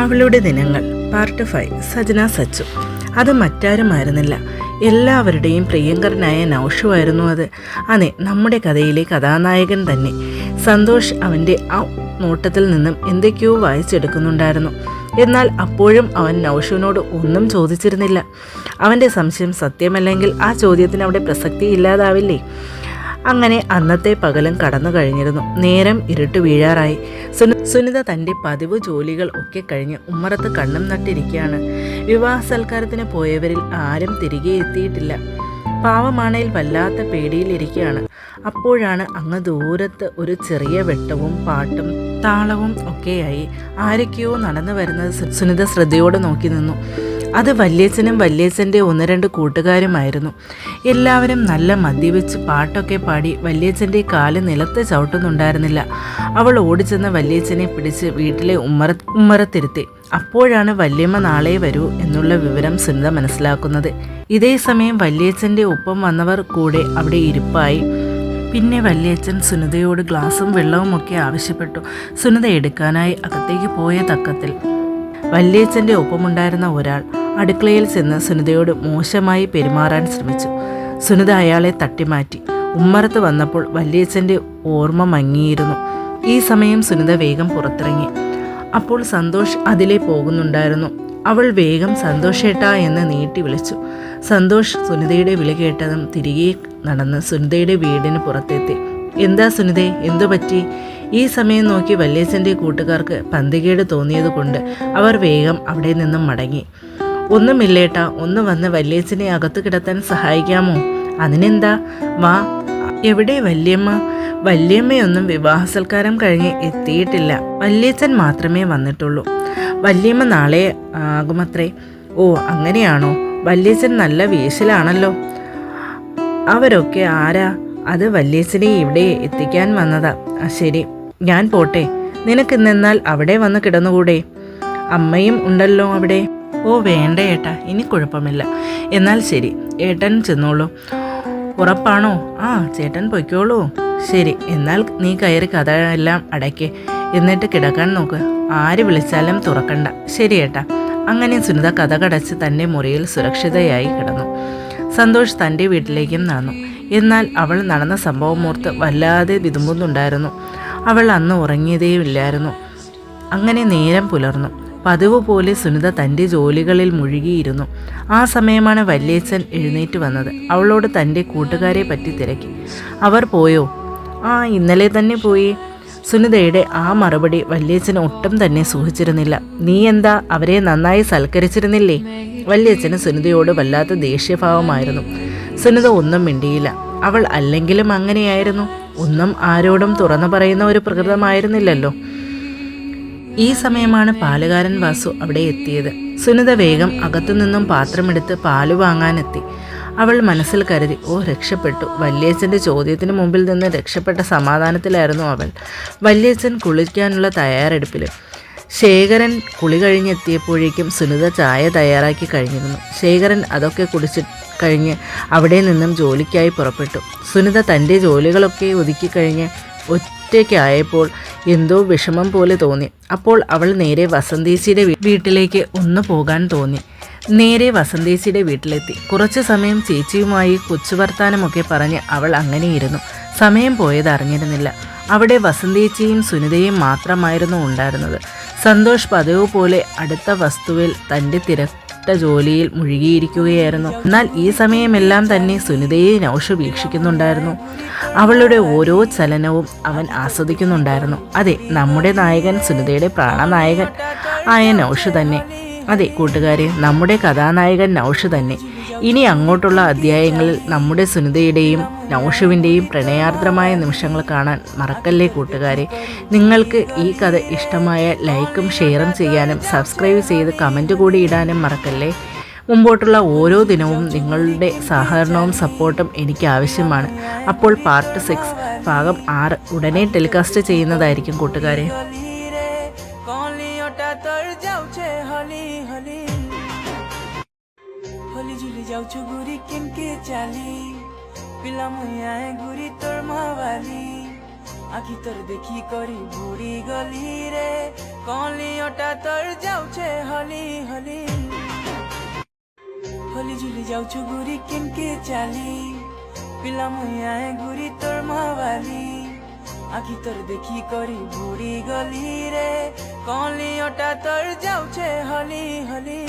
അവളുടെ ദിനങ്ങൾ പാർട്ട് 5. സജന സച്ചു. അത് മറ്റാരുമായിരുന്നില്ല, എല്ലാവരുടെയും പ്രിയങ്കരനായ നൗഷുവായിരുന്നു അത്. അതെ, നമ്മുടെ കഥയിലെ കഥാനായകൻ തന്നെ. സന്തോഷ് അവൻ്റെ ആ നോട്ടത്തിൽ നിന്നും എന്തൊക്കെയോ വായിച്ചെടുക്കുന്നുണ്ടായിരുന്നു. എന്നാൽ അപ്പോഴും അവൻ നൗഷുവിനോട് ഒന്നും ചോദിച്ചിരുന്നില്ല. അവൻ്റെ സംശയം സത്യമല്ലെങ്കിൽ ആ ചോദ്യത്തിന് അവിടെ പ്രസക്തി ഇല്ലാതാവില്ലേ? അങ്ങനെ അന്നത്തെ പകലും കടന്നു കഴിഞ്ഞിരുന്നു. നേരം ഇരുട്ട് വീഴാറായി. സുനിത തൻ്റെ പതിവ് ജോലികൾ ഒക്കെ കഴിഞ്ഞ് ഉമ്മറത്ത് കണ്ണും നട്ടിരിക്കുകയാണ്. വിവാഹ സൽക്കാരത്തിന് പോയവരിൽ ആരും തിരികെ എത്തിയിട്ടില്ല. പാവമാണയിൽ വല്ലാത്ത പേടിയിലിരിക്കുകയാണ്. അപ്പോഴാണ് അങ്ങ് ദൂരത്ത് ഒരു ചെറിയ വെട്ടവും പാട്ടും താളവും ഒക്കെയായി ആരൊക്കെയോ നടന്നു വരുന്നത് സുനിത ശ്രദ്ധയോടെ നോക്കി നിന്നു. അത് വല്യച്ഛനും വല്യച്ഛൻ്റെ 1-2 കൂട്ടുകാരുമായിരുന്നു. എല്ലാവരും നല്ല മദ്യപിച്ച് പാട്ടൊക്കെ പാടി വല്യച്ഛൻ്റെ കാല് നിലത്ത് ചവിട്ടുന്നുണ്ടായിരുന്നില്ല. അവൾ ഓടിച്ചെന്ന് വല്യച്ഛനെ പിടിച്ച് വീട്ടിലെ ഉമ്മറത്തിരുത്തി. അപ്പോഴാണ് വല്യമ്മ നാളെ വരൂ എന്നുള്ള വിവരം സുനിത മനസ്സിലാക്കുന്നത്. ഇതേ സമയം വല്യച്ഛൻ്റെ ഒപ്പം വന്നവർ കൂടെ അവിടെ ഇരിപ്പായി. പിന്നെ വല്യച്ഛൻ സുനിതയോട് ഗ്ലാസും വെള്ളവും ഒക്കെ ആവശ്യപ്പെട്ടു. സുനിത എടുക്കാനായി അകത്തേക്ക് പോയ തക്കത്തിൽ വല്യച്ഛൻ്റെ ഒപ്പമുണ്ടായിരുന്ന ഒരാൾ അടുക്കളയിൽ ചെന്ന് സുനിതയോട് മോശമായി പെരുമാറാൻ ശ്രമിച്ചു. സുനിത അയാളെ തട്ടിമാറ്റി. ഉമ്മറത്ത് വന്നപ്പോൾ വല്യച്ഛൻ്റെ ഓർമ്മ മങ്ങിയിരുന്നു. ഈ സമയം സുനിത വേഗം പുറത്തിറങ്ങി. അപ്പോൾ സന്തോഷ് അതിലേ പോകുന്നുണ്ടായിരുന്നു. അവൾ വേഗം സന്തോഷേട്ടാ എന്ന് നീട്ടി വിളിച്ചു. സന്തോഷ് സുനിതയുടെ വിളി കേട്ടതും തിരികെ നടന്ന് സുനിതയുടെ വീടിന് പുറത്തെത്തി. എന്താ സുനിതേ, എന്തു പറ്റി? ഈ സമയം നോക്കി വല്യച്ഛൻ്റെ കൂട്ടുകാർക്ക് പന്തികേട് തോന്നിയതുകൊണ്ട് അവർ വേഗം അവിടെ നിന്നും മടങ്ങി. ഒന്നുമില്ലേട്ടാ, ഒന്ന് വന്ന് വല്യച്ഛനെ അകത്ത് കിടത്താൻ സഹായിക്കാമോ? അതിനെന്താ, വാ. എവിടെ വല്യമ്മ? വല്യമ്മയൊന്നും വിവാഹ സൽക്കാരം കഴിഞ്ഞ് എത്തിയിട്ടില്ല. വല്യച്ഛൻ മാത്രമേ വന്നിട്ടുള്ളൂ. വല്യമ്മ നാളെ ആകുമത്രേ. ഓ, അങ്ങനെയാണോ? വല്യച്ഛൻ നല്ല വേശിലാണല്ലോ. അവരൊക്കെ ആരാ? അത് വല്യച്ഛനെ ഇവിടെ എത്തിക്കാൻ വന്നതാ. ശരി, ഞാൻ പോട്ടെ. നിനക്കിന്നെന്നാൽ അവിടെ വന്ന് കിടന്നുകൂടെ? അമ്മയും ഉണ്ടല്ലോ അവിടെ. ഓ വേണ്ട ഏട്ടാ, ഇനി കുഴപ്പമില്ല. എന്നാൽ ശരി, ഏട്ടൻ ചെന്നോളൂ. ഉറപ്പാണോ? ആ, ചേട്ടൻ പൊയ്ക്കോളൂ. ശരി, എന്നാൽ നീ കയറി കഥ എല്ലാം അടയ്ക്ക്, എന്നിട്ട് കിടക്കാൻ നോക്ക്. ആര് വിളിച്ചാലും തുറക്കണ്ട. ശരി ഏട്ടാ. അങ്ങനെ സുനിത കഥ കടച്ച് തൻ്റെ മുറിയിൽ സുരക്ഷിതയായി കിടന്നു. സന്തോഷ് തൻ്റെ വീട്ടിലേക്കും നടന്നു. എന്നാൽ അവൾ നടന്ന സംഭവമോർത്ത് വല്ലാതെ വിതുമ്പുന്നുണ്ടായിരുന്നു. അവൾ അന്ന് ഉറങ്ങിയതേയില്ലായിരുന്നു. അങ്ങനെ നേരം പുലർന്നു. പതിവ് പോലെ സുനിത തൻ്റെ ജോലികളിൽ മുഴുകിയിരുന്നു. ആ സമയമാണ് വല്യച്ഛൻ എഴുന്നേറ്റ് വന്നത്. അവളോട് തൻ്റെ കൂട്ടുകാരെ പറ്റി തിരക്കി. അവർ പോയോ? ആ, ഇന്നലെ തന്നെ പോയി. സുനിതയുടെ ആ മറുപടി വല്യച്ഛന് ഒട്ടും തന്നെ സുഖിച്ചിരുന്നില്ല. നീ എന്താ അവരെ നന്നായി സൽക്കരിച്ചിരുന്നില്ലേ? വല്യച്ഛന് സുനിതയോട് വല്ലാത്ത ദേഷ്യഭാവമായിരുന്നു. സുനിത ഒന്നും മിണ്ടിയില്ല. അവൾ അല്ലെങ്കിലും അങ്ങനെയായിരുന്നു. ഒന്നും ആരോടും തുറന്നു പറയുന്ന ഒരു പ്രകൃതമായിരുന്നില്ലല്ലോ. ഈ സമയമാണ് പാലുകാരൻ വാസു അവിടെ എത്തിയത്. സുനിത വേഗം അകത്തുനിന്നും പാത്രമെടുത്ത് പാല് വാങ്ങാനെത്തി. അവൾ മനസ്സിൽ കരുതി, ഓ രക്ഷപ്പെട്ടു. വല്യച്ഛൻ്റെ ചോദ്യത്തിന് മുമ്പിൽ നിന്ന് രക്ഷപ്പെട്ട സമാധാനത്തിലായിരുന്നു അവൾ. വല്യച്ഛൻ കുളിക്കാനുള്ള തയ്യാറെടുപ്പിൽ. ശേഖരൻ കുളി കഴിഞ്ഞെത്തിയപ്പോഴേക്കും സുനിത ചായ തയ്യാറാക്കി കഴിഞ്ഞിരുന്നു. ശേഖരൻ അതൊക്കെ കുടിച്ച് കഴിഞ്ഞ് അവിടെ നിന്നും ജോലിക്കായി പുറപ്പെട്ടു. സുനിത തൻ്റെ ജോലികളൊക്കെ ഒതുക്കിക്കഴിഞ്ഞ് ഒറ്റയ്ക്കായപ്പോൾ എന്തോ വിഷമം പോലെ തോന്നി. അപ്പോൾ അവൾ നേരെ വസന്തേച്ചിയുടെ വീട്ടിലേക്ക് ഒന്ന് പോകാൻ തോന്നി. നേരെ വസന്തേച്ചിയുടെ വീട്ടിലെത്തി. കുറച്ചു സമയം ചേച്ചിയുമായി കൊച്ചുവർത്താനമൊക്കെ പറഞ്ഞ് അവൾ അങ്ങനെ ഇരുന്നു. സമയം പോയത് അറിഞ്ഞിരുന്നില്ല. അവിടെ വസന്തേച്ചിയും സുനിതയും മാത്രമായിരുന്നു ഉണ്ടായിരുന്നത്. സന്തോഷ് പതിവ് പോലെ അടുത്ത വസ്തുവിൽ തൻ്റെ തിരക്കിട്ട ജോലിയിൽ മുഴുകിയിരിക്കുകയായിരുന്നു. എന്നാൽ ഈ സമയമെല്ലാം തന്നെ സുനിതയെ നൗഷു വീക്ഷിക്കുന്നുണ്ടായിരുന്നു. അവളുടെ ഓരോ ചലനവും അവൻ ആസ്വദിക്കുന്നുണ്ടായിരുന്നു. അതെ, നമ്മുടെ നായകൻ, സുനിതയുടെ പ്രാണനായകൻ ആയ നൗഷു തന്നെ. അതെ കൂട്ടുകാരെ, നമ്മുടെ കഥാനായകൻ നൗഷു തന്നെ. ഇനി അങ്ങോട്ടുള്ള അധ്യായങ്ങളിൽ നമ്മുടെ സുനിതയുടെയും നൗഷുവിൻ്റെയും പ്രണയാർദ്രമായ നിമിഷങ്ങൾ കാണാൻ മറക്കല്ലേ കൂട്ടുകാരെ. നിങ്ങൾക്ക് ഈ കഥ ഇഷ്ടമായ ലൈക്കും ഷെയറും ചെയ്യാനും സബ്സ്ക്രൈബ് ചെയ്ത് കമൻറ്റ് കൂടി ഇടാനും മറക്കല്ലേ. മുമ്പോട്ടുള്ള ഓരോ ദിനവും നിങ്ങളുടെ സഹകരണവും സപ്പോർട്ടും എനിക്ക് ആവശ്യമാണ്. അപ്പോൾ പാർട്ട് 6 ഭാഗം 6 ഉടനെ ടെലികാസ്റ്റ് ചെയ്യുന്നതായിരിക്കും കൂട്ടുകാരെ. जाउँछु गुरी किनके चाली पिला मैया गुरी तोर मावाली আখি তোর দেখি করি বুড়ি গলি রে কলিওটা তোর যাউছে হলি হলি হলি ঝুলি যাউଛୁ গুরি কেনকে চালি পিলা মুয়ায় গুরি তোর মাওয়ালি আখি তোর দেখি করি বুড়ি গলি রে কলিওটা তোর যাউছে হলি হলি